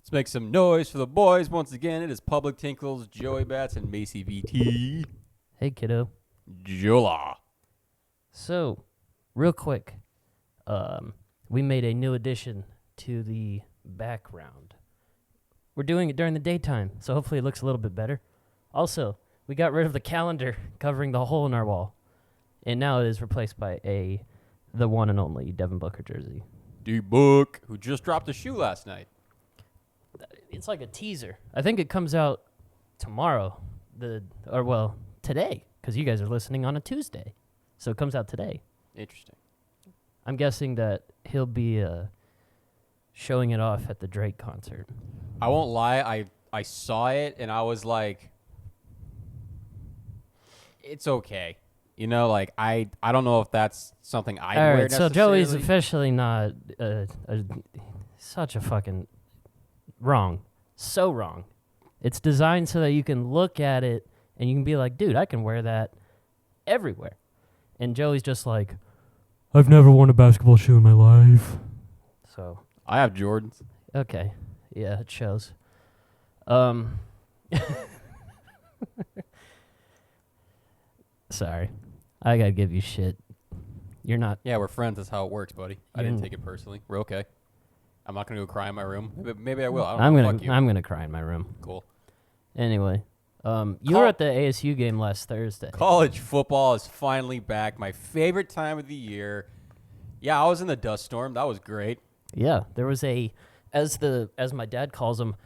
Let's make some noise for the boys. Once again, it is Public Tinkles, Joey Bats, and Macy VT. Hey, kiddo. Jola. So, real quick, we made a new addition to the background. We're doing it during the daytime, so hopefully it looks a little bit better. Also, we got rid of the calendar covering the hole in our wall, and now it is replaced by the one and only Devin Booker jersey. D-Book, who just dropped a shoe last night. It's like a teaser. I think it comes out tomorrow, today, because you guys are listening on a Tuesday. So it comes out today. Interesting. I'm guessing that he'll be showing it off at the Drake concert. I won't lie, I saw it, and I was like, it's okay. You know, like, I don't know if that's something I'd wear Alright, so necessarily. Joey's officially not such a fucking wrong. So wrong. It's designed so that you can look at it and you can be like, dude, I can wear that everywhere. And Joey's just like, I've never worn a basketball shoe in my life. So, I have Jordans. okay. Yeah, it shows. Sorry. I gotta give you shit. You're not. Yeah, we're friends. That's how it works, buddy. I didn't take it personally. We're okay. I'm not going to go cry in my room. Maybe I will. I don't know. Fuck you. I'm gonna cry in my room. Cool. Anyway, you were at the ASU game last Thursday. College football is finally back. My favorite time of the year. Yeah, I was in the dust storm. That was great. Yeah, there was as my dad calls them,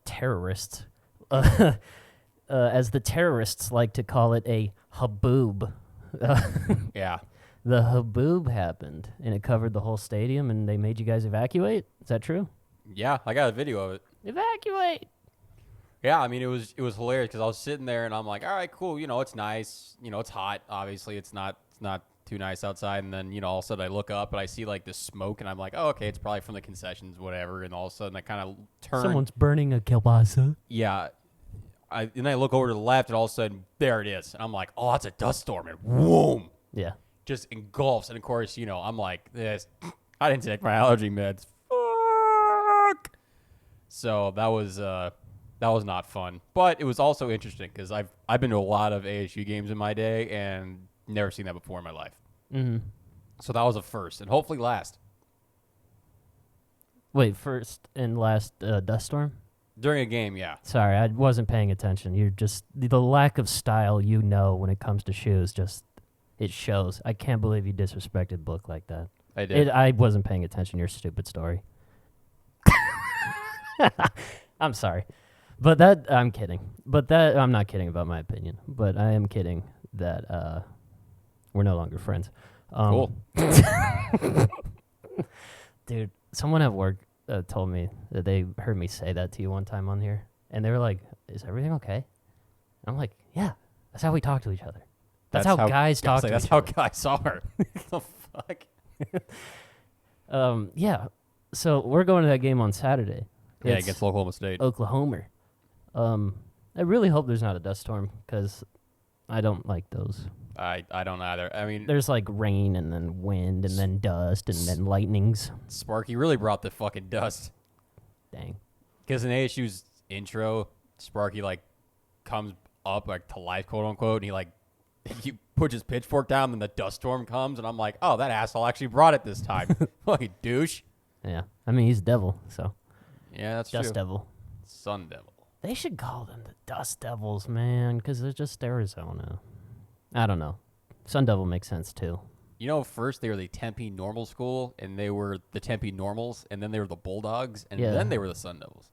terrorists. As the terrorists like to call it, a haboob. Yeah. The haboob happened, and it covered the whole stadium, and they made you guys evacuate. Is that true? Yeah, I got a video of it. Evacuate. Yeah, I mean, it was hilarious because I was sitting there and I'm like, all right, cool. You know, it's nice. You know, it's hot. Obviously, it's not too nice outside. And then, you know, all of a sudden I look up and I see like this smoke and I'm like, oh, okay, it's probably from the concessions, whatever. And all of a sudden I kind of turn. Someone's burning a kielbasa. Yeah. And I look over to the left and all of a sudden there it is. And I'm like, oh, that's a dust storm. And boom. Yeah. Just engulfs. And of course, you know, I'm like, this. I didn't take my allergy meds. Fuck. So that was not fun, but it was also interesting because I've been to a lot of ASU games in my day and never seen that before in my life. Mm-hmm. So that was a first, and hopefully last. Wait, first and last dust storm? During a game, yeah. Sorry, I wasn't paying attention. You're just the lack of style when it comes to shoes. Just it shows. I can't believe you disrespected Book like that. I did. I wasn't paying attention. Your stupid story. I'm sorry. But I'm kidding. But I'm not kidding about my opinion. But I am kidding that we're no longer friends. Cool. Dude, someone at work told me that they heard me say that to you one time on here. And they were like, is everything okay? And I'm like, yeah, that's how we talk to each other. That's how guys talk to each other. That's how guys are. The fuck? Yeah. So we're going to that game on Saturday. Yeah, It's against Oklahoma State. Oklahoma. I really hope there's not a dust storm because I don't like those. I don't either. I mean, There's like rain and then wind and then dust and then lightnings. Sparky really brought the fucking dust. Dang. Because in ASU's intro, Sparky like comes up like to life, quote unquote, and he puts his pitchfork down, and the dust storm comes, and I'm like, oh, that asshole actually brought it this time. Fucking douche. Yeah. I mean, he's devil, so. Yeah, that's Dust true. Devil. Sun Devil. They should call them the Dust Devils, man, because they're just Arizona. I don't know. Sun Devil makes sense, too. You know, first they were the Tempe Normal School, and they were the Tempe Normals, and then they were the Bulldogs, and then they were the Sun Devils.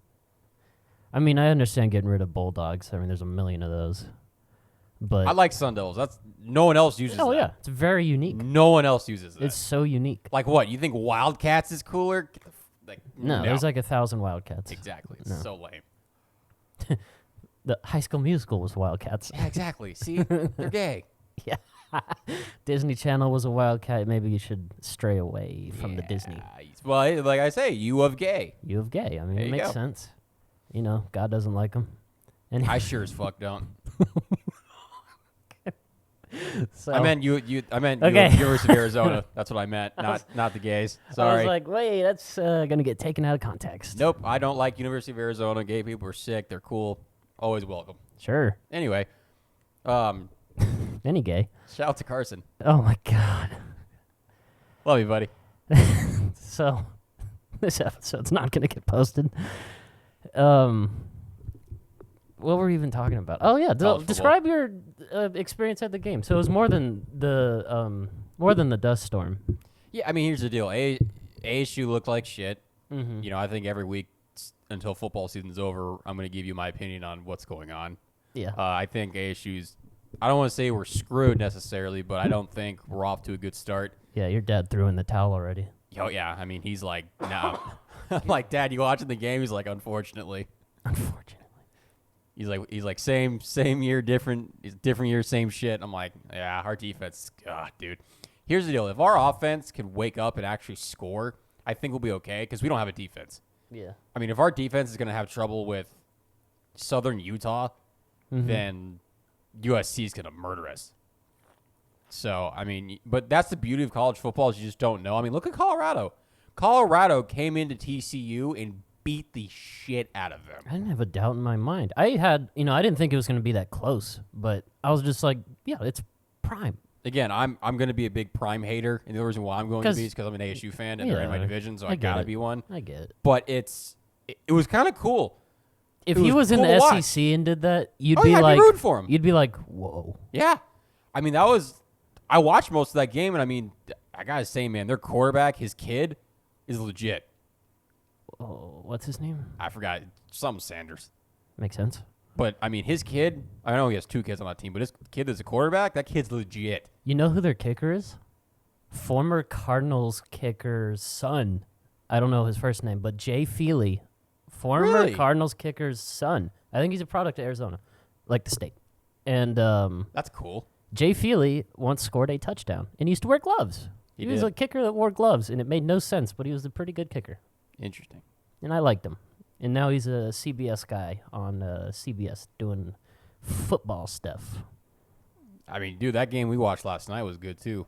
I mean, I understand getting rid of Bulldogs. I mean, there's a million of those. But I like Sun Devils. That's no one else uses that. Oh, yeah. It's very unique. No one else uses that. It's so unique. Like what? You think Wildcats is cooler? No, there's like 1,000 Wildcats. Exactly. It's No. so lame. The High School Musical was Wildcats. Yeah, exactly. See? They're gay. Yeah. Disney Channel was a Wildcat. Maybe you should stray away from the Disney. Well, like I say, you of gay. You of gay. I mean, There it you makes go. sense. You know, God doesn't like them. And I sure as fuck don't. So I meant I meant Okay. University of Arizona. That's what I meant. Not the gays. I Sorry. was like, wait, that's gonna get taken out of context. Nope. I don't like University of Arizona. Gay people are sick. They're cool. Always welcome. Sure. Anyway, Any gay. shout out to Carson. Oh my god. Love you, buddy. So this episode's not gonna get posted. What were we even talking about? Oh yeah, describe your experience at the game. So it was more than the dust storm. Yeah, I mean, here's the deal. ASU looked like shit. Mm-hmm. You know, I think every week until football season's over, I'm going to give you my opinion on what's going on. Yeah. I think ASU's, I don't want to say we're screwed necessarily, but I don't think we're off to a good start. Yeah, your dad threw in the towel already. Oh, yeah. I mean, he's like, no. I'm like, Dad, you watching the game? He's like, unfortunately. He's like, same year, different year, same shit. I'm like, yeah, our defense, dude. Here's the deal. If our offense can wake up and actually score, I think we'll be okay because we don't have a defense. Yeah. I mean, if our defense is going to have trouble with Southern Utah, then USC is going to murder us. So, I mean, but that's the beauty of college football is you just don't know. I mean, look at Colorado. Colorado came into TCU and beat the shit out of them. I didn't have a doubt in my mind. I didn't think it was going to be that close, but I was just like, yeah, it's prime. Again, I'm going to be a big prime hater, and the reason why I'm going to be is because I'm an ASU fan and they're in my division, so I got to be one. I get it. But it was kind of cool. If he was in cool the SEC and did that, you'd be I'd like, be rooting for him. You'd be like, whoa. Yeah. I mean, I watched most of that game, and I mean, I got to say, man, their quarterback, his kid, is legit. Oh, what's his name? I forgot. Something Sanders. Makes sense. But, I mean, his kid, I know he has 2 kids on that team, but his kid that's a quarterback, that kid's legit. You know who their kicker is? Former Cardinals kicker's son. I don't know his first name, but Jay Feely. Former Really? Cardinals kicker's son. I think he's a product of Arizona, like the state. And That's cool. Jay Feely once scored a touchdown, and he used to wear gloves. He was did. a kicker that wore gloves, and it made no sense, but he was a pretty good kicker. Interesting. And I liked him. And now he's a CBS guy on CBS doing football stuff. I mean, dude, that game we watched last night was good, too.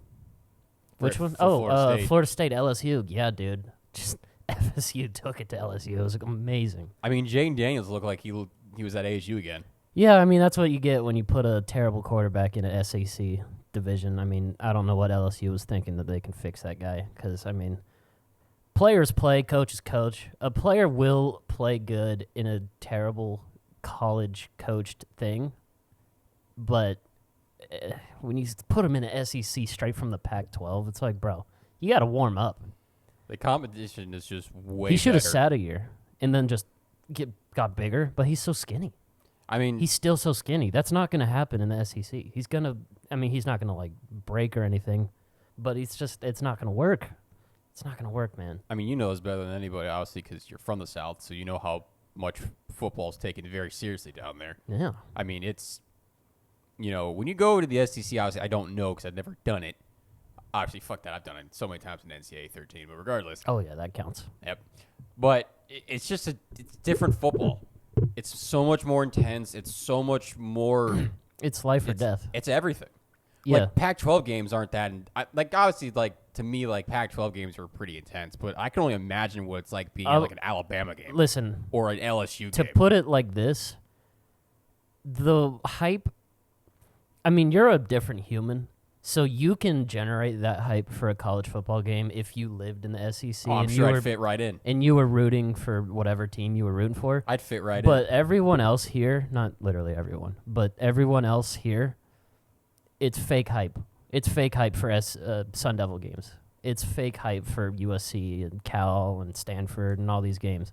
Which one? Florida State, LSU. Yeah, dude. Just FSU took it to LSU. It was amazing. I mean, Jane Daniels looked like he was at ASU again. Yeah, I mean, that's what you get when you put a terrible quarterback in an SEC division. I mean, I don't know what LSU was thinking that they can fix that guy. Because, I mean, players play, coaches coach. A player will play good in a terrible college-coached thing. But when you put him in an SEC straight from the Pac-12, it's like, bro, you got to warm up. The competition is just way He should have better. sat a year and then just got bigger, but he's so skinny. I mean, He's still so skinny. That's not going to happen in the SEC. He's not going to like break or anything, but it's not going to work. It's not going to work, man. I mean, you know this better than anybody, obviously, because you're from the South, so you know how much football is taken very seriously down there. Yeah. I mean, it's, when you go to the SEC, obviously, I don't know because I've never done it. Obviously, fuck that. I've done it so many times in NCAA 13, but regardless. Oh, yeah, that counts. Yep. But it's just it's different football. It's so much more intense. It's so much more. It's life or death. It's everything. Yeah. Like Pac-12 games aren't that. Obviously, to me, Pac-12 games are pretty intense. But I can only imagine what it's like being in, an Alabama game. Listen. Or an LSU To game. put it like this, the hype. I mean, you're a different human. So you can generate that hype for a college football game if you lived in the SEC. Oh, I'm and sure you were, I'd fit right in. And you were rooting for whatever team you were rooting for. I'd fit right in. But everyone else here, not literally everyone, but everyone else here, it's fake hype. It's fake hype for Sun Devil games. It's fake hype for USC and Cal and Stanford and all these games.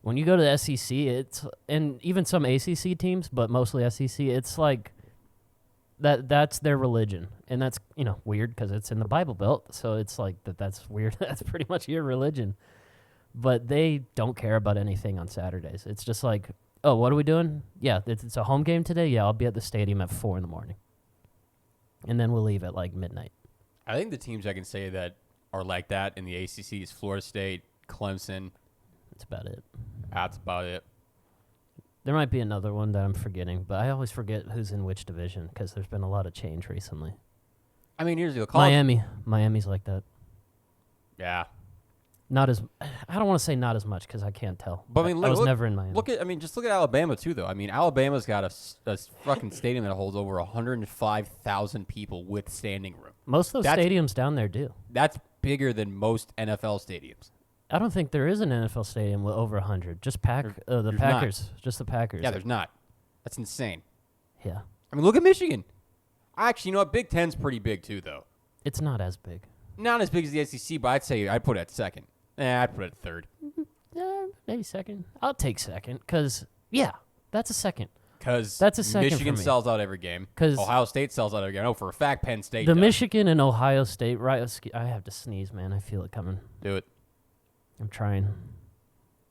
When you go to the SEC, and even some ACC teams, but mostly SEC, it's like that's their religion. And that's, weird because it's in the Bible Belt. So it's like that's weird. That's pretty much your religion. But they don't care about anything on Saturdays. It's just like, oh, what are we doing? Yeah, it's a home game today. Yeah, I'll be at the stadium at 4 a.m. And then we'll leave at midnight. I think the teams I can say that are like that in the ACC is Florida State, Clemson. That's about it. That's about it. There might be another one that I'm forgetting, but I always forget who's in which division because there's been a lot of change recently. I mean, here's the deal. Miami's like that. Yeah. Not as I don't want to say not as much because I can't tell. But I mean, I was never in Miami. Just look at Alabama too, though. I mean, Alabama's got a fucking stadium that holds over 105,000 people with standing room. Most of those stadiums down there do. That's bigger than most NFL stadiums. I don't think there is an NFL stadium with over 100. Just the there's Packers. not. Just the Packers. Yeah, there's not. That's insane. Yeah. I mean, look at Michigan. Actually, you know what? Big Ten's pretty big too, though. It's not as big. Not as big as the SEC, but I'd say I'd put it at second. I'd put it at third. Maybe second. I'll take second because, that's a second. Because that's a second Michigan for me. sells out every game. Because Ohio State sells out every game. I know for a fact Penn State does. Michigan and Ohio State, right? I have to sneeze, man. I feel it coming. Do it. I'm trying.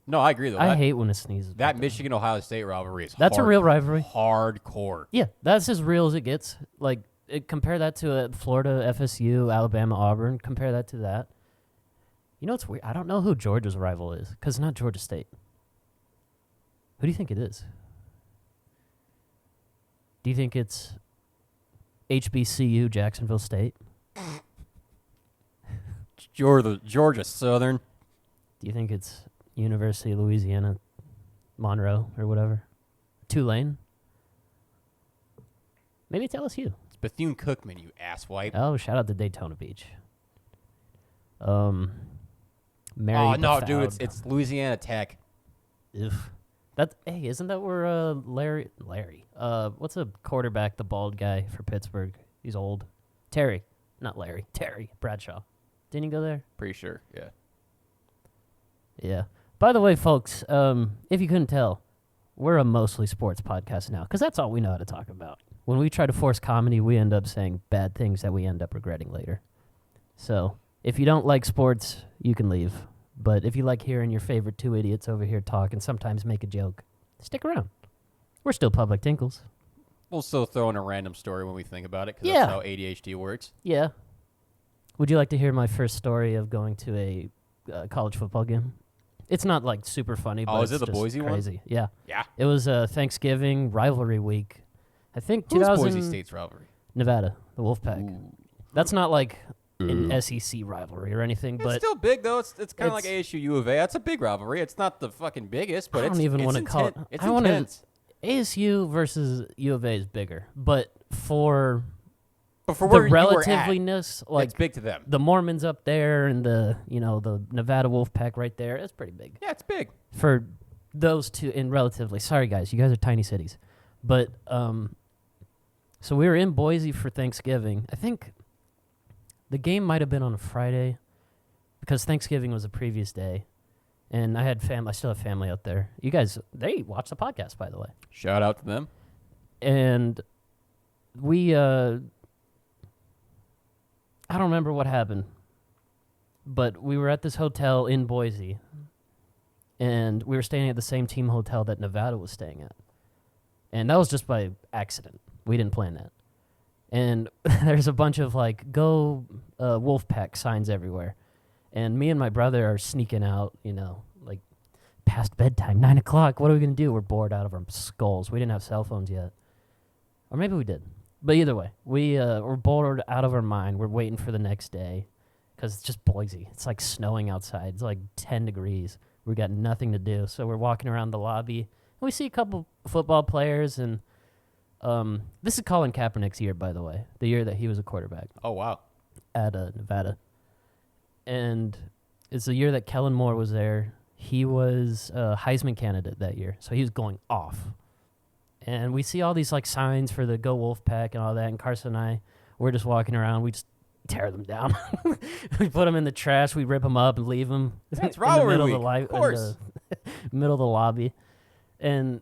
No, I agree, though. I hate when it sneezes. That Michigan-Ohio State rivalry is a real rivalry. Hardcore. Yeah, that's as real as it gets. Like, compare that to Florida, FSU, Alabama, Auburn. Compare that to that. You know what's weird? I don't know who Georgia's rival is because it's not Georgia State. Who do you think it is? Do you think it's HBCU, Jacksonville State? Georgia Southern. Do you think it's University of Louisiana, Monroe, or whatever? Tulane? Maybe it's LSU. It's Bethune-Cookman, you asswipe. Oh, shout out to Daytona Beach. Mary oh, no, Bethune. dude, it's Louisiana Tech. Isn't that where Larry, what's a quarterback, the bald guy for Pittsburgh? He's old. Terry Bradshaw. Didn't he go there? Pretty sure, yeah. Yeah. By the way, folks, if you couldn't tell, we're a mostly sports podcast now because that's all we know how to talk about. When we try to force comedy, we end up saying bad things that we end up regretting later. So if you don't like sports, you can leave. But if you like hearing your favorite two idiots over here talk and sometimes make a joke, stick around. We're still Public Tinkles. We'll still throw in a random story when we think about it because that's how ADHD works. Yeah. Would you like to hear my first story of going to a college football game? It's not like super funny, but is it the Boise crazy. one? Yeah. Yeah. It was Thanksgiving rivalry week. I think Who's Boise State's rivalry? Nevada, the Wolfpack. Ooh. That's not like an SEC rivalry or anything, It's but still big though. It's kind of like ASU U of A. That's a big rivalry. It's not the fucking biggest, but I don't even want to call it. It's intense. ASU versus U of A is bigger, but for the where relativeness, like it's big to them. The Mormons up there and the Nevada Wolfpack right there, it's pretty big. Yeah, it's big for those two. In relatively, sorry guys, you guys are tiny cities, but so we were in Boise for Thanksgiving. I think the game might have been on a Friday because Thanksgiving was the previous day, and I had I still have family out there. You guys, they watch the podcast, by the way. Shout out to them. And we I don't remember what happened, but we were at this hotel in Boise, and we were staying at the same team hotel that Nevada was staying at. And that was just by accident. We didn't plan that. And there's a bunch of, go Wolfpack signs everywhere. And me and my brother are sneaking out, past bedtime, 9 o'clock. What are we going to do? We're bored out of our skulls. We didn't have cell phones yet. Or maybe we did. But either way, we're bored out of our mind. We're waiting for the next day because it's just Boise. It's like snowing outside. It's like 10 degrees. We got nothing to do. So we're walking around the lobby. And we see a couple football players. And this is Colin Kaepernick's year, by the way, the year that he was a quarterback. Oh, wow. At Nevada. And it's the year that Kellen Moore was there. He was a Heisman candidate that year. So he was going off. And we see all these signs for the Go Wolfpack and all that. And Carson and I, we're just walking around. We just tear them down. We put them in the trash. We rip them up and leave them That's rivalry week. Of course. In the middle of the lobby. And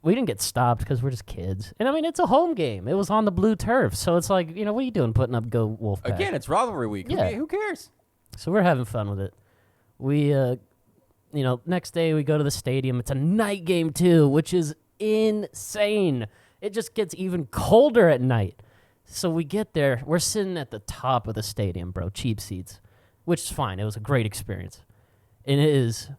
we didn't get stopped because we're just kids. And, I mean, it's a home game. It was on the blue turf. So it's like, what are you doing putting up Go Wolfpack? Again, it's rivalry week. Yeah. Who cares? So we're having fun with it. We, next day we go to the stadium. It's a night game, too, which is insane. It just gets even colder at night. So we get there. We're sitting at the top of the stadium, bro. Cheap seats, which is fine. It was a great experience. And it is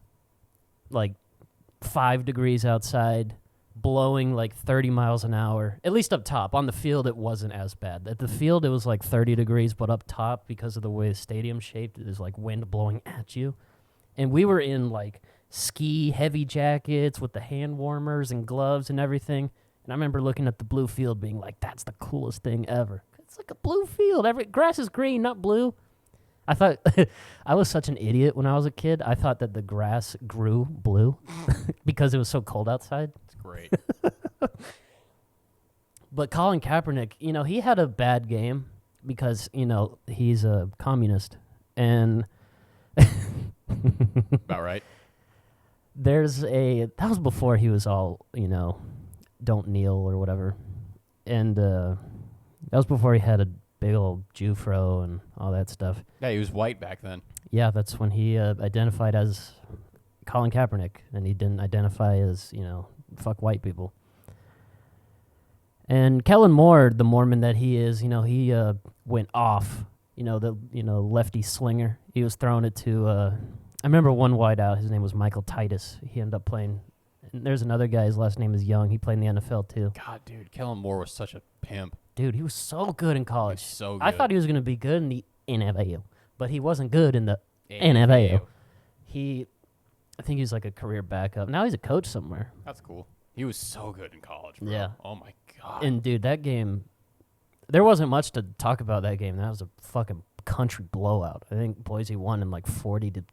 5 degrees outside, blowing like 30 miles an hour, at least up top. On the field, it wasn't as bad. At the field, it was like 30 degrees, but up top, because of the way the stadium's shaped, it was like wind blowing at you. And we were in like ski heavy jackets with the hand warmers and gloves and everything. And I remember looking at the blue field being like, that's the coolest thing ever. It's like a blue field. Every grass is green, not blue. I thought I was such an idiot when I was a kid. I thought that the grass grew blue because it was so cold outside. It's great. But Colin Kaepernick, he had a bad game because, he's a communist. And About right. that was before he was all, don't kneel or whatever. And that was before he had a big old Jufro and all that stuff. Yeah, he was white back then. Yeah, that's when he identified as Colin Kaepernick, and he didn't identify as, fuck white people. And Kellen Moore, the Mormon that he is, he went off, the lefty slinger. He was throwing it to, I remember one wideout, his name was Michael Titus. He ended up playing, and there's another guy, his last name is Young. He played in the NFL too. God, dude, Kellen Moore was such a pimp. Dude, he was so good in college. So good. I thought he was going to be good in the NFL, but he wasn't good in the NFL. I think he's like a career backup. Now he's a coach somewhere. That's cool. He was so good in college, bro. Yeah. Oh, my God. And, dude, that game, there wasn't much to talk about that game. That was a fucking country blowout. I think Boise won in like 40-10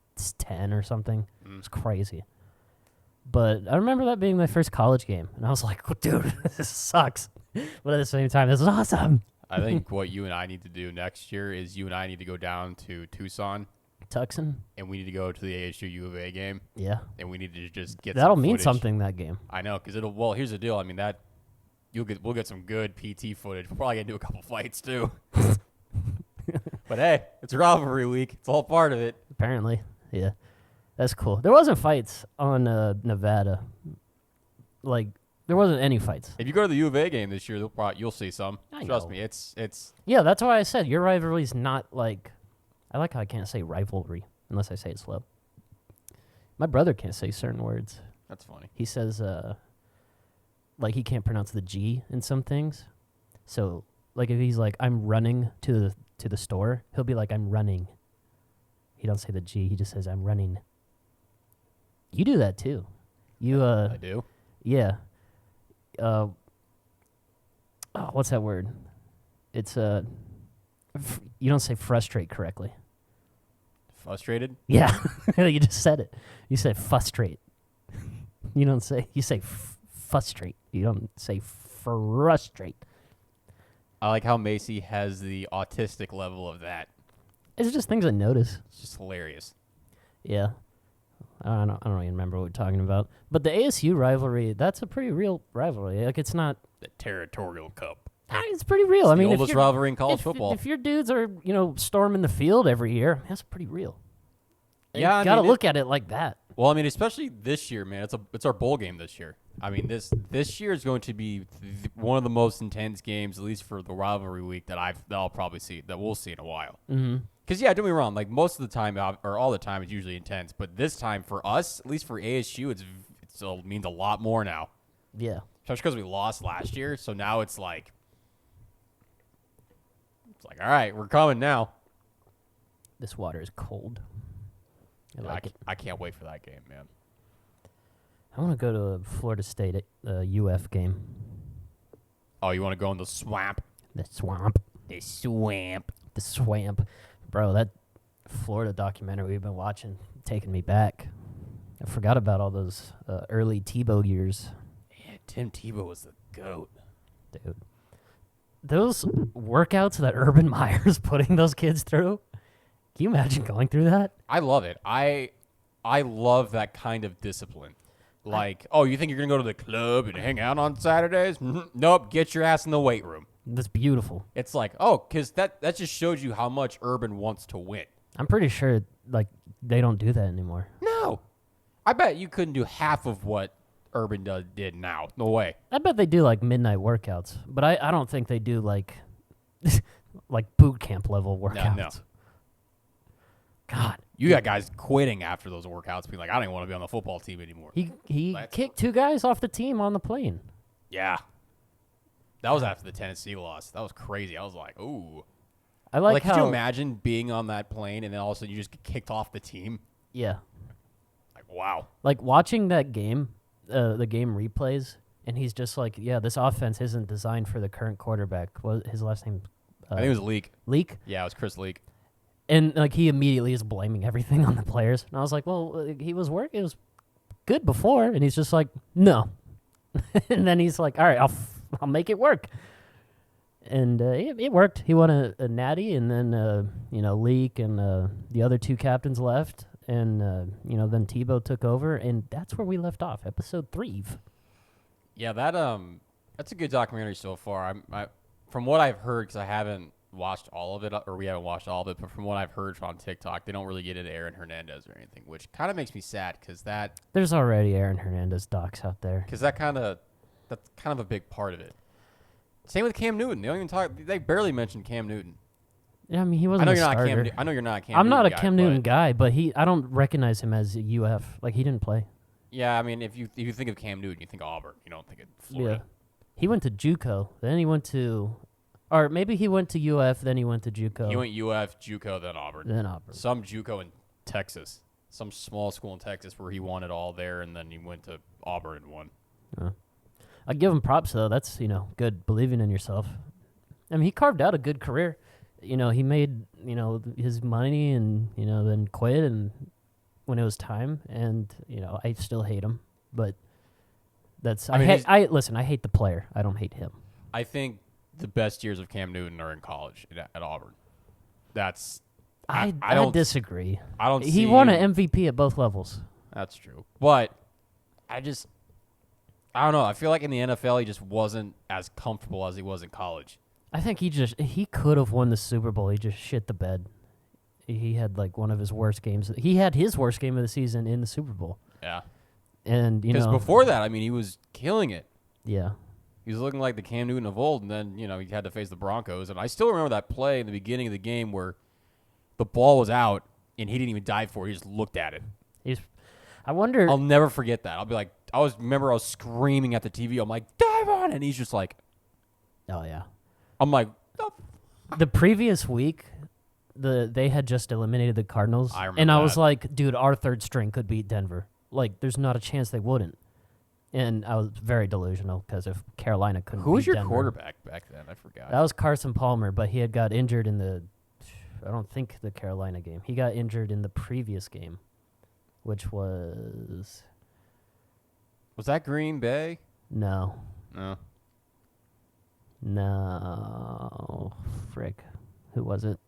or something. It was crazy. But I remember that being my first college game. And I was like, oh, dude, this sucks. But at the same time, this is awesome. I think what you and I need to do next year is you and I need to go down to Tucson. Tucson? And we need to go to the ASU U of A game. Yeah. And we need to just get That'll some mean footage. something, that game. I know, because well, here's the deal. I mean, we'll get some good PT footage. We'll probably get to do a couple fights, too. But, hey, it's rivalry week. It's all part of it. Apparently. Yeah. That's cool. There wasn't fights on Nevada. Like, there wasn't any fights. If you go to the U of A game this year, you'll see some. Trust me, it's. Yeah, that's why I said your rivalry's not like. I like how I can't say rivalry unless I say it slow. My brother can't say certain words. That's funny. He says, like he can't pronounce the G in some things. So, like if he's like, I'm running to the store, he'll be like, I'm running. He don't say the G. He just says, I'm running. You do that too. I do. Yeah. What's that word? It's you don't say frustrate correctly. Frustrated? Yeah, you just said it. You said frustrate. You say frustrate. You don't say frustrate. I like how Macy has the autistic level of that. It's just things I notice. It's just hilarious. Yeah. I don't even remember what we're talking about. But the ASU rivalry, that's a pretty real rivalry. Like, it's not... The Territorial Cup. It's pretty real. It's the oldest rivalry in college football. If your dudes are, storming the field every year, that's pretty real. Yeah, you got to look at it like that. Well, I mean, especially this year, man. It's our bowl game this year. I mean, this year is going to be one of the most intense games, at least for the rivalry week, that I'll probably see, that we'll see in a while. Mm-hmm. Because, yeah, don't get me wrong, like most of the time, or all the time, it's usually intense. But this time for us, at least for ASU, it means a lot more now. Yeah. Especially because we lost last year. So now it's like, all right, we're coming now. This water is cold. I can't wait for that game, man. I want to go to a Florida State UF game. Oh, you want to go in the swamp? The swamp. The swamp. The swamp. Bro, that Florida documentary we've been watching taking me back. I forgot about all those early Tebow years. Yeah, Tim Tebow was the GOAT. Dude. Those workouts that Urban Meyer's putting those kids through, can you imagine going through that? I love it. I love that kind of discipline. Like, oh, you think you're going to go to the club and hang out on Saturdays? Nope, get your ass in the weight room. That's beautiful. It's like, oh, because that just shows you how much Urban wants to win. I'm pretty sure, like, they don't do that anymore. No. I bet you couldn't do half of what Urban did now. No way. I bet they do, like, midnight workouts. But I don't think they do, like, like boot camp level workouts. No. God. You got guys quitting after those workouts, being like, I don't even want to be on the football team anymore. He kicked 2 guys off the team on the plane. Yeah. That was after the Tennessee loss. That was crazy. I was like, ooh. I like how. Could you imagine being on that plane and then all of a sudden you just get kicked off the team? Yeah. Like, wow. Like watching that game, the game replays, and he's just like, yeah, this offense isn't designed for the current quarterback. What his last name? I think it was Leak. Leak? Yeah, it was Chris Leak. And like he immediately is blaming everything on the players. And I was like, well, it was good before, and he's just like, no. And then he's like, all right, I'll make it work. And it worked. He won a natty, and then Leak and the other 2 captains left, and then Tebow took over, and that's where we left off, episode 3. Yeah, that's a good documentary so far. I from what I've heard, because I haven't watched all of it, or we haven't watched all of it, but from what I've heard on TikTok, they don't really get into Aaron Hernandez or anything, which kind of makes me sad because there's already Aaron Hernandez docs out there. Because that's kind of a big part of it. Same with Cam Newton. They don't even talk. They barely mention Cam Newton. Yeah, I mean he wasn't. I know you're not a Cam. I'm Newton not a guy, Cam Newton guy, but I don't recognize him as a UF. Like he didn't play. Yeah, I mean if you think of Cam Newton, you think of Auburn. You don't think of Florida. Yeah, he went to JUCO. Then he went to. Or maybe he went to UF, then he went to JUCO. He went UF, JUCO, then Auburn. Then Auburn. Some JUCO in Texas. Some small school in Texas where he won it all there, and then he went to Auburn and won. I give him props, though. That's, good, believing in yourself. I mean, he carved out a good career. He made, his money and, then quit and when it was time. And, I still hate him. But that's... I hate the player. I don't hate him. I think the best years of Cam Newton are in college at Auburn. That's I disagree. I don't. He won an MVP at both levels. That's true, but I don't know. I feel like in the NFL he just wasn't as comfortable as he was in college. I think he could have won the Super Bowl. He just shit the bed. He had like one of his worst games. He had his worst game of the season in the Super Bowl. Yeah, and because before that, I mean, he was killing it. Yeah. He was looking like the Cam Newton of old, and then, he had to face the Broncos. And I still remember that play in the beginning of the game where the ball was out, and he didn't even dive for it. He just looked at it. I wonder... I'll never forget that. I'll be like, I was screaming at the TV. I'm like, dive on! And he's just like... Oh, yeah. I'm like... The previous week, they had just eliminated the Cardinals. I remember and I that. was like, dude, our third string could beat Denver. Like, there's not a chance they wouldn't. And I was very delusional because if Carolina couldn't Who was your Denver, quarterback back then? I forgot. That was Carson Palmer, but he had got injured in I don't think the Carolina game. He got injured in the previous game, which was... Was that Green Bay? No. No. Frick. Who was it?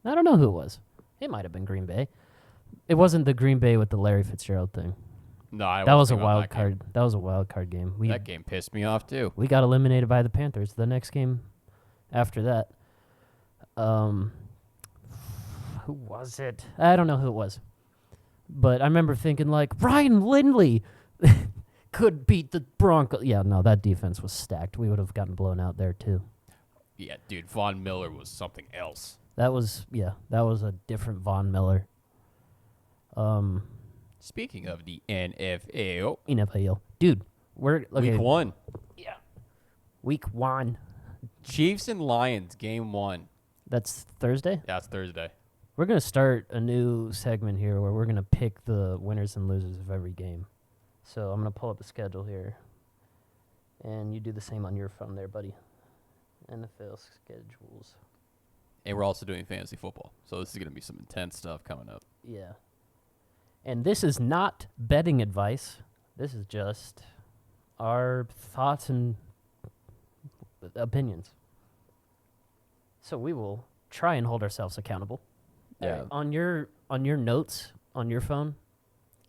I don't know who it was. It might have been Green Bay. It wasn't the Green Bay with the Larry Fitzgerald thing. No, I that was a wasn't wild card. That was a wild card game. That game pissed me off too. We got eliminated by the Panthers. The next game after that, who was it? I don't know who it was, but I remember thinking like Ryan Lindley could beat the Broncos. Yeah, no, that defense was stacked. We would have gotten blown out there too. Yeah, dude, Von Miller was something else. That was a different Von Miller. Speaking of the NFL, dude, we're okay. Week 1. Yeah, Week 1. Chiefs and Lions, Game 1. That's Thursday. Yeah, it's Thursday. We're gonna start a new segment here where we're gonna pick the winners and losers of every game. So I'm gonna pull up the schedule here, and you do the same on your phone there, buddy. NFL schedules. And we're also doing fantasy football, so this is gonna be some intense stuff coming up. Yeah. And this is not betting advice. This is just our thoughts and opinions. So we will try and hold ourselves accountable. Yeah. On your notes on your phone,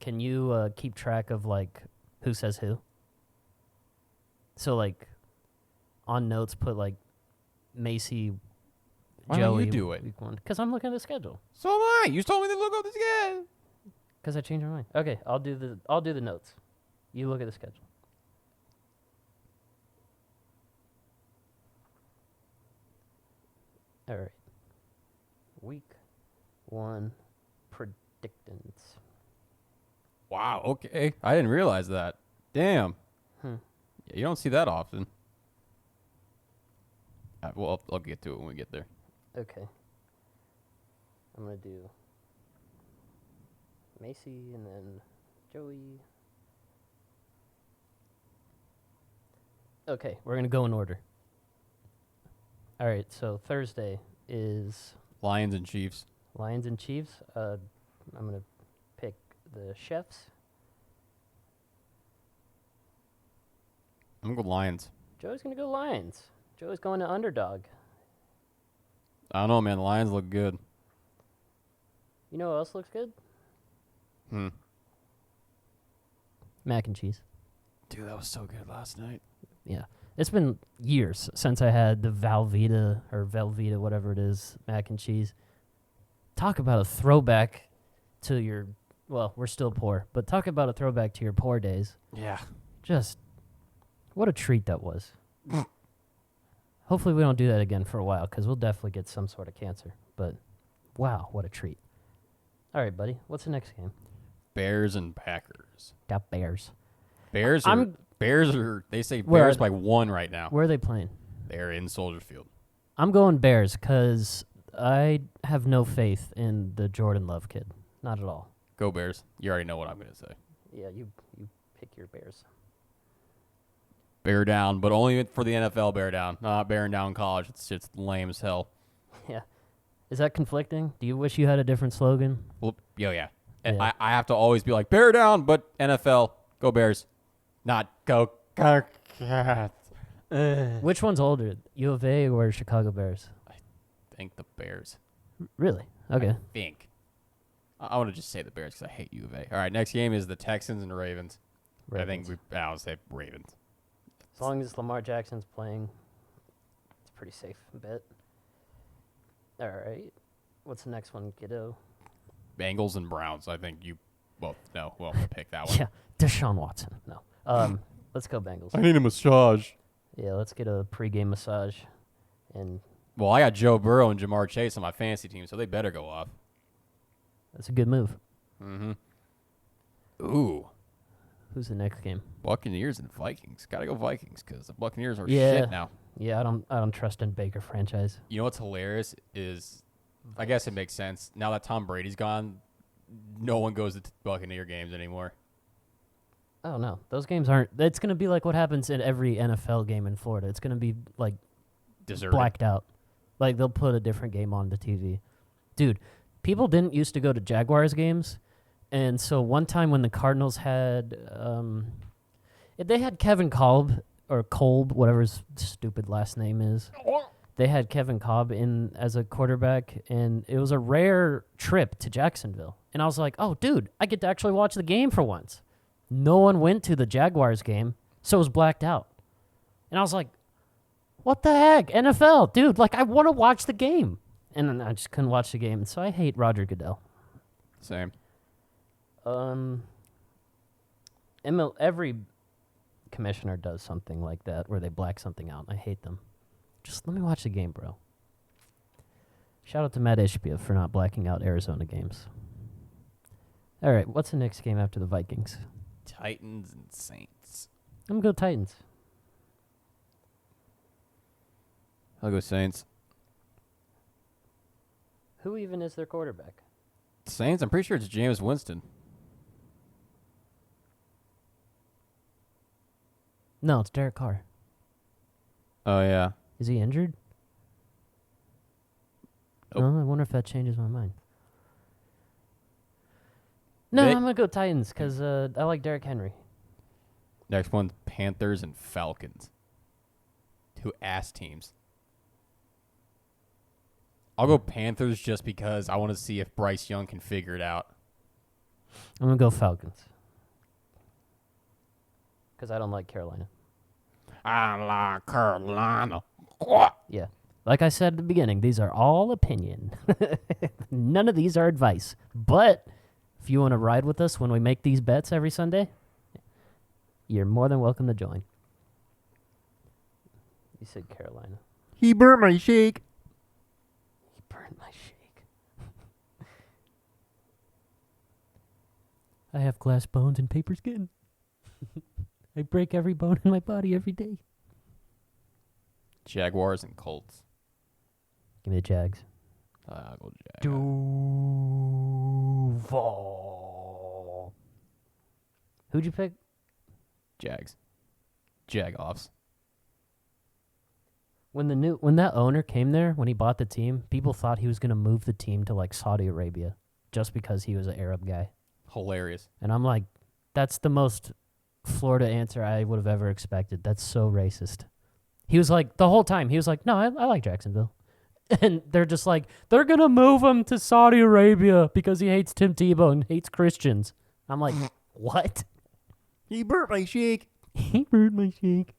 can you keep track of like who says who? So like on notes, put like Macy, Why Joey. don't you do it? Week 1. Because I'm looking at the schedule. So am I. You told me to look up this again. Because I changed my mind. Okay, I'll do the notes. You look at the schedule. All right. 1 predictants. Wow. Okay. I didn't realize that. Damn. Hmm. Yeah, you don't see that often. Well, I'll get to it when we get there. Okay. I'm going to do Macy and then Joey. Okay, we're going to go in order. All right, so Thursday is Lions and Chiefs. Lions and Chiefs. I'm going to pick the Chefs. I'm going to go Lions. Joey's going to go Lions. Joey's going to underdog. I don't know, man. The Lions look good. You know what else looks good? Mac and cheese. Dude, that was so good last night. Yeah. It's been years since I had the Velveeta, whatever it is, mac and cheese. Talk about a throwback to your, well, we're still poor, but talk about a throwback to your poor days. Yeah. Just, what a treat that was. Hopefully we don't do that again for a while, because we'll definitely get some sort of cancer. But, wow, what a treat. All right, buddy, what's the next game? Bears and Packers. Got Bears. Bears are, they say Where Bears are by 1 right now. Where are they playing? They're in Soldier Field. I'm going Bears, because I have no faith in the Jordan Love kid. Not at all. Go Bears. You already know what I'm going to say. Yeah, you pick your Bears. Bear down, but only for the NFL bear down. Not bearing down college. It's just lame as hell. Yeah. Is that conflicting? Do you wish you had a different slogan? Well, yeah. And Yeah. I have to always be like, bear down, but NFL, go Bears. Not go Cats. Which one's older, U of A or Chicago Bears? I think the Bears. Really? Okay. I think. I want to just say the Bears because I hate U of A. All right, next game is the Texans and Ravens. Ravens. I'll say Ravens. As long as Lamar Jackson's playing, it's a pretty safe bet. All right. What's the next one, kiddo? Bengals and Browns. I think you both know who I'm going to pick that one. Yeah, Deshaun Watson. No. Let's go Bengals. I need a massage. Yeah, let's get a pregame massage. And Well, I got Joe Burrow and Jamar Chase on my fantasy team, so they better go off. that's a good move. Mm-hmm. Ooh. Who's the next game? Buccaneers and Vikings. Got to go Vikings because the Buccaneers are Yeah. shit now. Yeah, I don't trust in Baker franchise. You know what's hilarious is, I guess it makes sense. Now that Tom Brady's gone, no one goes to Buccaneer games anymore. Oh no, those games aren't. It's gonna be like what happens in every NFL game in Florida. It's gonna be like Deserted. blacked out. Like they'll put a different game on the TV. Dude, people didn't used to go to Jaguars games, and so one time when the Cardinals had, they had Kevin Kolb or Kolb, whatever his stupid last name is. They had Kevin Kolb in as a quarterback, and it was a rare trip to Jacksonville. And I was like, oh, dude, I get to actually watch the game for once. No one went to the Jaguars game, so it was blacked out. And I was like, what the heck? NFL, dude, like, I want to watch the game. And then I just couldn't watch the game, and so I hate Roger Goodell. Same. Every commissioner does something like that where they black something out. I hate them. Just let me watch the game, bro. Shout out to Matt Ishbia for not blacking out Arizona games. All right, what's the next game after the Vikings? Titans and Saints. I'm going to go Titans. I'll go Saints. Who even is their quarterback? Saints? I'm pretty sure it's Jameis Winston. No, it's Derek Carr. Oh, yeah. Is he injured? Nope. No, I wonder if that changes my mind. No, I'm going to go Titans because I like Derrick Henry. Next one's Panthers and Falcons. Two ass teams. I'll go Panthers just because I want to see if Bryce Young can figure it out. I'm going to go Falcons because I don't like Carolina. I like Carolina. Yeah. Like I said at the beginning, these are all opinion. None of these are advice. But if you want to ride with us when we make these bets every Sunday, you're more than welcome to join. You said Carolina. He burnt my shake. He burned my shake. I have glass bones and paper skin. I break every bone in my body every day. Jaguars and Colts. Give me the Jags. I'll go Jag. Duval. Who'd you pick? Jags. Jag-offs. When that owner came there, when he bought the team, people thought he was going to move the team to like Saudi Arabia just because he was an Arab guy. Hilarious. And I'm like, that's the most Florida answer I would have ever expected. That's so racist. He was like, the whole time, he was like, no, I like Jacksonville. And they're just like, they're going to move him to Saudi Arabia because he hates Tim Tebow and hates Christians. I'm like, what? He burnt my shake. He burned my shake.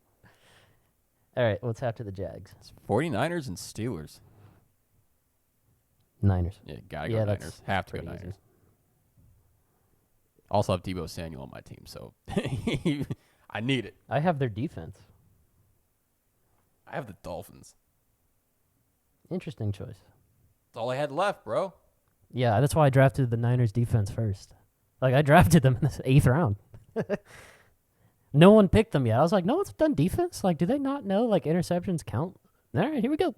All right, what's after the Jags? It's 49ers and Steelers. Niners. Yeah, gotta go Niners. Have to go Niners. Easy. Also have Deebo Samuel on my team, so I need it. I have their defense. I have the Dolphins. Interesting choice. That's all I had left, bro. Yeah, that's why I drafted the Niners defense first. Like, I drafted them in the 8th round. No one picked them yet. I was like, no one's done defense? Like, do they not know, like, interceptions count? All right, here we go.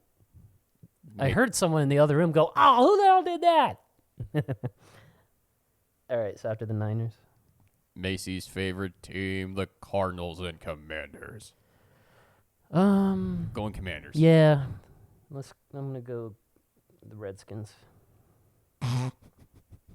I heard someone in the other room go, oh, who the hell did that? All right, so after the Niners. Macy's favorite team, the Cardinals and Commanders. Going Commanders. Yeah. I'm going to go the Redskins.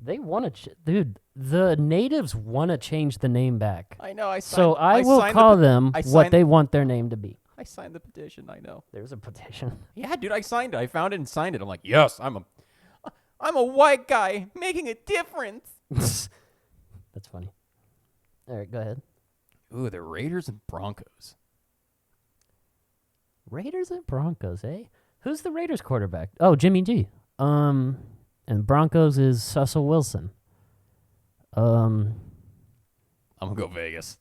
They want to, dude, the natives want to change the name back. I know. I will call them what they want their name to be. I signed the petition. I know. There's a petition. Yeah, dude, I signed it. I found it and signed it. I'm like, yes, I'm a white guy making a difference. That's funny. All right, go ahead. Ooh, the Raiders and Broncos. Raiders and Broncos, eh? Who's the Raiders quarterback? Oh, Jimmy G. And Broncos is Russell Wilson. I'm gonna go Vegas.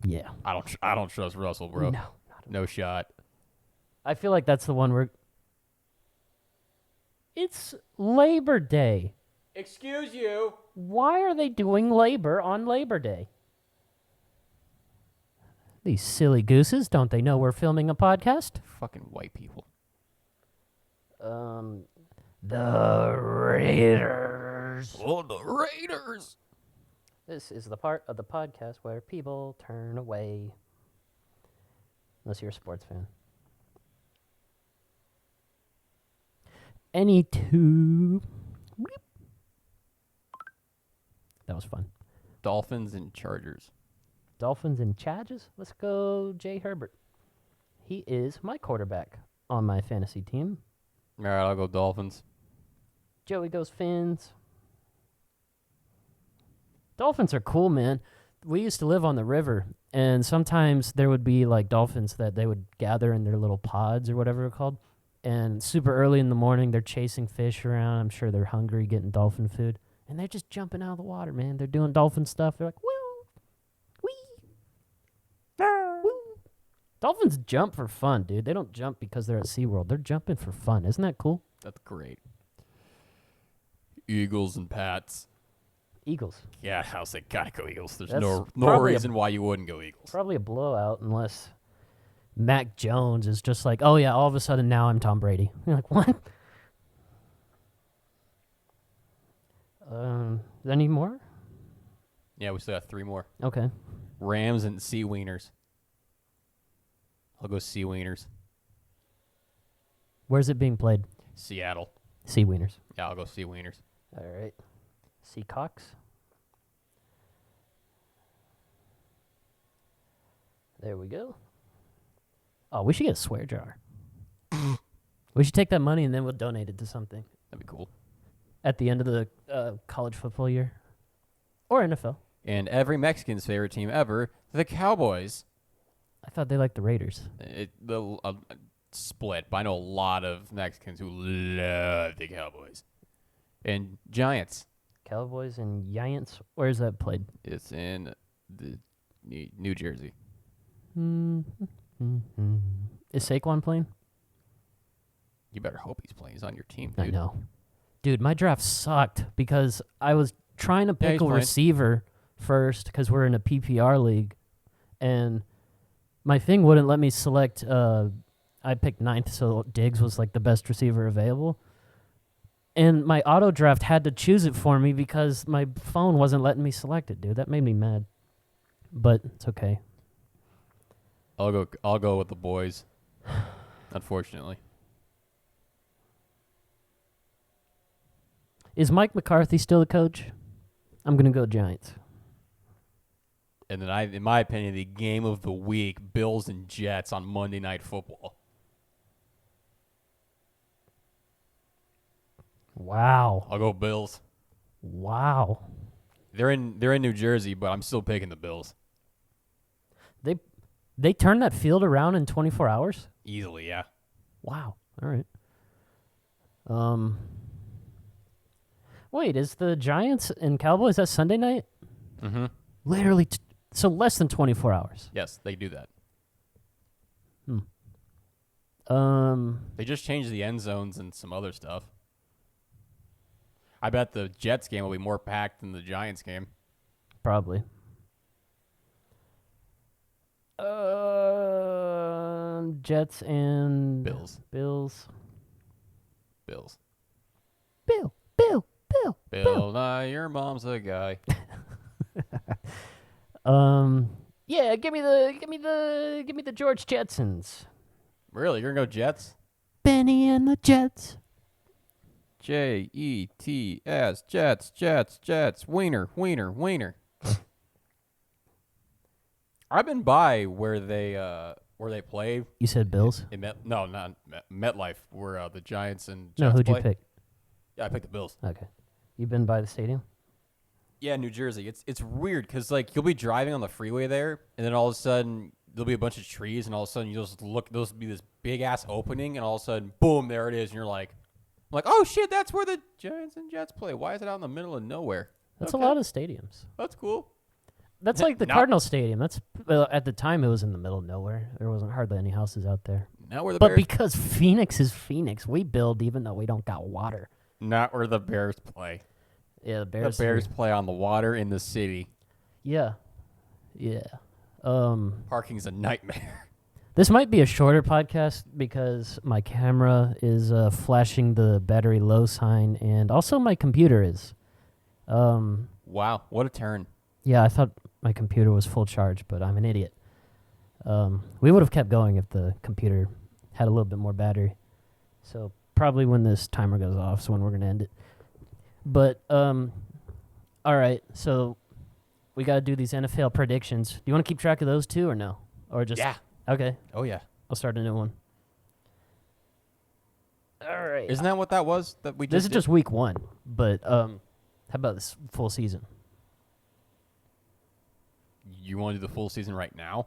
Yeah. I don't trust Russell, bro. No shot. I feel like that's the one where it's Labor Day. Excuse you. Why are they doing labor on Labor Day? These silly gooses, don't they know we're filming a podcast? Fucking white people. The Raiders. Oh, the Raiders. This is the part of the podcast where people turn away. Unless you're a sports fan. Any two. That was fun. Dolphins and Chargers. Dolphins and Chargers? Let's go Jay Herbert. He is my quarterback on my fantasy team. All right, I'll go Dolphins. Joey goes Fins. Dolphins are cool, man. We used to live on the river, and sometimes there would be like dolphins that they would gather in their little pods or whatever they're called. And super early in the morning, they're chasing fish around. I'm sure they're hungry, getting dolphin food. And they're just jumping out of the water, man. They're doing dolphin stuff. They're like, woo, wee, woo. Dolphins jump for fun, dude. They don't jump because they're at SeaWorld. They're jumping for fun. Isn't that cool? That's great. Eagles and Pats. Eagles. Yeah, I was like, gotta go Eagles. There's That's no reason why you wouldn't go Eagles. Probably a blowout unless Mac Jones is just like, oh, yeah, all of a sudden now I'm Tom Brady. You're like, what? Any more? Yeah, we still got 3 more. Okay. Rams and Sea Wieners. I'll go Sea Wieners. Where's it being played? Seattle. Sea Wieners. Yeah, I'll go Sea Wieners. All right. Seacocks. There we go. Oh, we should get a swear jar. We should take that money and then we'll donate it to something. That'd be cool. At the end of the college football year. Or NFL. And every Mexican's favorite team ever, the Cowboys. I thought they liked the Raiders. Split, but I know a lot of Mexicans who love the Cowboys. And Giants. Cowboys and Giants. Where is that played? It's in the New Jersey. Is Saquon playing? You better hope he's playing. He's on your team, dude. I know. Dude, my draft sucked because I was trying to pick he's a playing. receiver first because we're in a PPR league, and my thing wouldn't let me select. I picked 9th, so Diggs was like the best receiver available. And my auto draft had to choose it for me because my phone wasn't letting me select it, dude. That made me mad. But it's okay. I'll go with the boys. Unfortunately. Is Mike McCarthy still the coach? I'm gonna go Giants. And then in my opinion, the game of the week, Bills and Jets on Monday Night Football. Wow. I'll go Bills. Wow. They're in New Jersey, but I'm still picking the Bills. They turned that field around in 24 hours? Easily, yeah. Wow. All right. Wait, is the Giants and Cowboys that Sunday night? Mm-hmm. Literally, so less than 24 hours. Yes, they do that. They just changed the end zones and some other stuff. I bet the Jets game will be more packed than the Giants game. Probably. Jets and Bills. Bills. Bills. Bill. Bill Nye, your mom's a guy. Yeah, give me the George Jetsons. Really? You're going to go Jets? Benny and the Jets. Jets, Jets. Wiener. I've been by where they play. You said Bills? No, not MetLife, where the Giants and Jets No, who'd play. you pick? Yeah, I picked the Bills. Okay. You been by the stadium? Yeah, New Jersey. It's weird because like you'll be driving on the freeway there, and then all of a sudden there'll be a bunch of trees, and all of a sudden you just look. There'll be this big ass opening, and all of a sudden, boom, there it is, and you're like, oh shit, that's where the Giants and Jets play. Why is it out in the middle of nowhere? That's a lot of stadiums. That's cool. That's like the Not- Cardinal Stadium. That's at the time it was in the middle of nowhere. There wasn't hardly any houses out there. Not where the But Bears. because Phoenix is Phoenix, we build even though we don't got water. Not where the Bears play. Yeah, the Bears. The Bears play on the water in the city. Yeah. Parking's a nightmare. This might be a shorter podcast because my camera is flashing the battery low sign, and also my computer is. Wow, what a turn. Yeah, I thought my computer was full charge, but I'm an idiot. We would have kept going if the computer had a little bit more battery. So probably when this timer goes off is when we're going to end it. But, all right, so we got to do these NFL predictions. Do you want to keep track of those too or no? Or just... Yeah. Okay, Oh, yeah. I'll start a new one. All right. Isn't that what that was that we just This is did? just week 1, but how about this full season? You want to do the full season right now?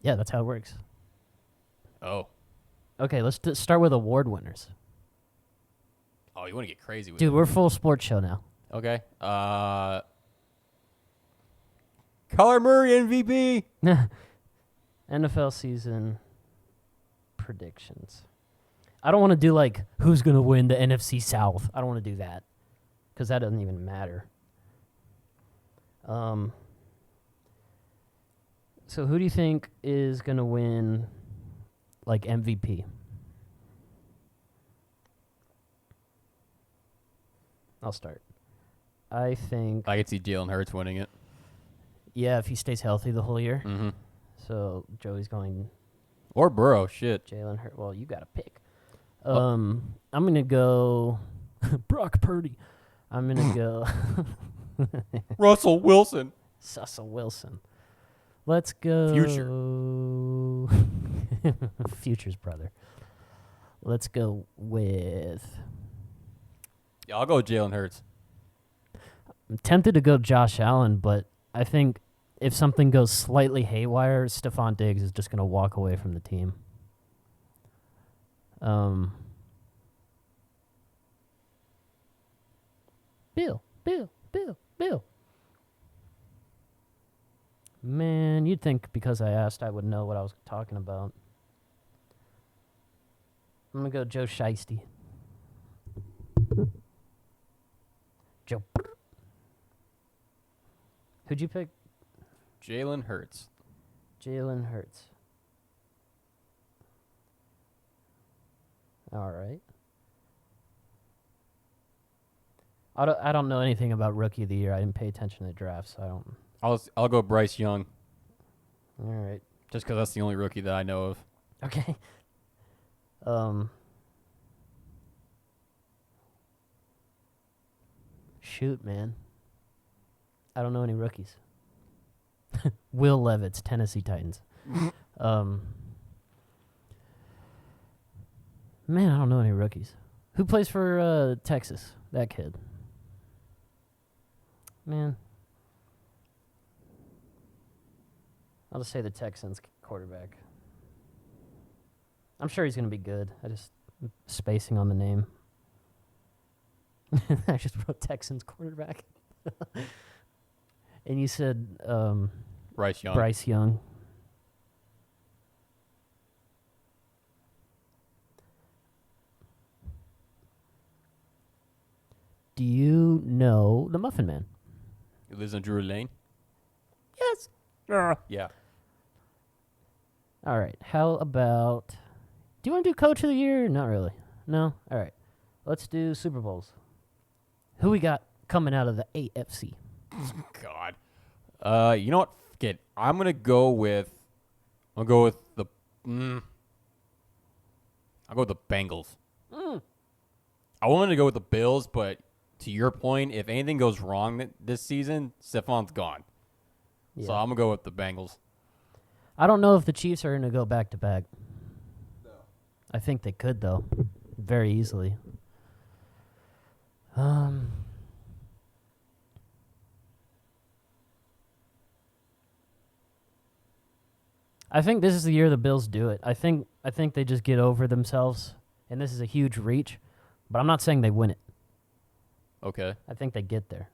Yeah, that's how it works. Oh. Okay, let's start with award winners. Oh, you want to get crazy with Dude, we're full sports show now. it. Okay. Kyler Murray MVP. NFL season predictions. I don't want to do like who's going to win the NFC South. I don't want to do that because that doesn't even matter. So who do you think is going to win like MVP? I'll start. I think, I could see Jalen Hurts winning it. yeah, if he stays healthy the whole year. Mm-hmm. So Joey's going Or Burrow. Shit. Jalen Hurts. Well, you got to pick. Well- I'm going to go Brock Purdy. I'm going to go Russell Wilson. Russell Wilson. Let's go. Future's brother. Let's go with... Yeah, I'll go with Jalen Hurts. I'm tempted to go Josh Allen, but I think if something goes slightly haywire, Stephon Diggs is just going to walk away from the team. Bill. Man, you'd think because I asked I would know what I was talking about. I'm going to go Joe Shiesty. Joe. Who'd you pick? Jalen Hurts. Jalen Hurts. All right. I don't know anything about Rookie of the Year. I didn't pay attention to the draft, so I don't. I'll go Bryce Young. All right. Just because that's the only rookie that I know of. Okay. Shoot, man. I don't know any rookies. Will Levis, Tennessee Titans. Man, I don't know any rookies. Who plays for Texas? That kid. Man. I'll just say the Texans quarterback. I'm sure he's going to be good. I just spacing on the name. I just wrote Texans quarterback. And you said Bryce Young. Bryce Young. Do you know the Muffin Man? He lives on Drury Lane. Yes. Yeah. All right. How about... Do you want to do Coach of the Year? Not really. No? All right. Let's do Super Bowls. Who we got coming out of the AFC? God. You know what? Forget. I'm gonna go with the. I'll go with the Bengals. I wanted to go with the Bills, but to your point, if anything goes wrong this season, Stephon's gone. Yeah. So I'm gonna go with the Bengals. I don't know if the Chiefs are going to go back-to-back. No. I think they could, though, very easily. I think this is the year the Bills do it. I think they just get over themselves, and this is a huge reach, but I'm not saying they win it. Okay. I think they get there.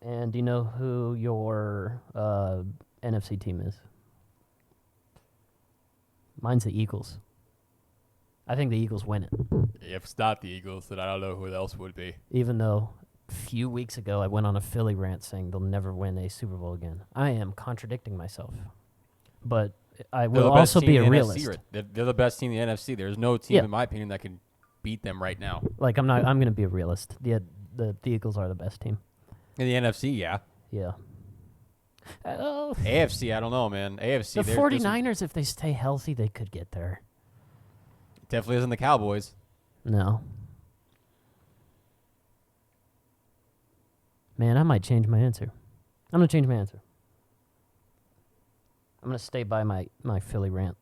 And do you know who your NFC team is? Mine's the Eagles. I think the Eagles win it. If it's not the Eagles, then I don't know who else would be. Even though a few weeks ago I went on a Philly rant saying they'll never win a Super Bowl again. I am contradicting myself. But I will also be a realist. They're the best team in the NFC. There's no team, in my opinion, that can beat them right now. Like, I'm going to be a realist. The Eagles are the best team. In the NFC, yeah. Yeah. AFC, I don't know, man. AFC, the 49ers, if they stay healthy, they could get there. Definitely isn't the Cowboys. No. Man, I might change my answer. I'm going to change my answer. I'm going to stay by my Philly rant.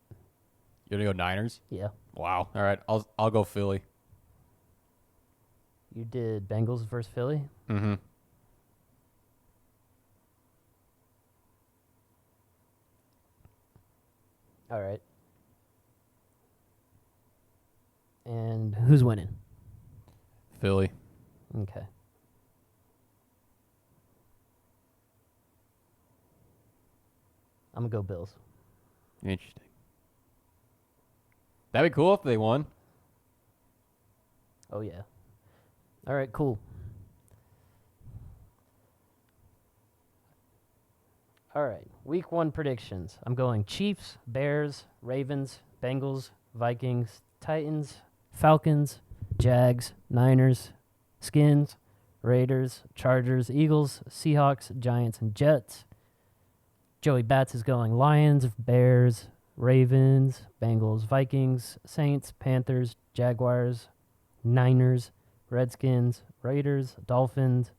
You're going to go Niners? Yeah. Wow. All right. I'll go Philly. You did Bengals versus Philly? Mm-hmm. All right. And who's winning? Philly. Okay. I'm going to go Bills. Interesting. That'd be cool if they won. Oh, yeah. All right, cool. All right, week 1 predictions. I'm going Chiefs, Bears, Ravens, Bengals, Vikings, Titans, Falcons, Jags, Niners, Skins, Raiders, Chargers, Eagles, Seahawks, Giants, and Jets. Joey Bats is going Lions, Bears, Ravens, Bengals, Vikings, Saints, Panthers, Jaguars, Niners, Redskins, Raiders, Dolphins,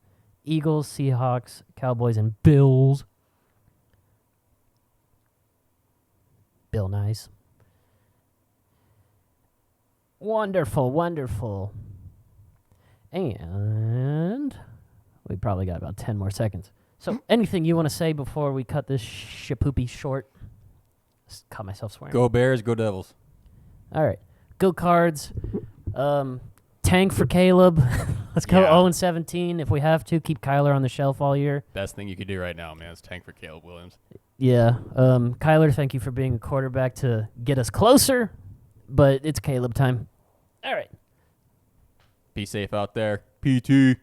Eagles, Seahawks, Cowboys, and Bills. Bill Nice. Wonderful, wonderful. And we probably got about 10 more seconds. So anything you want to say before we cut this shapoopy short? Just caught myself swearing. Go Bears, go Devils. All right. Go Cards. Tank for Caleb. Let's go 0-17 if we have to. Keep Kyler on the shelf all year. Best thing you could do right now, man, is tank for Caleb Williams. Yeah. Kyler, thank you for being a quarterback to get us closer, but it's Caleb time. All right. Be safe out there. PT.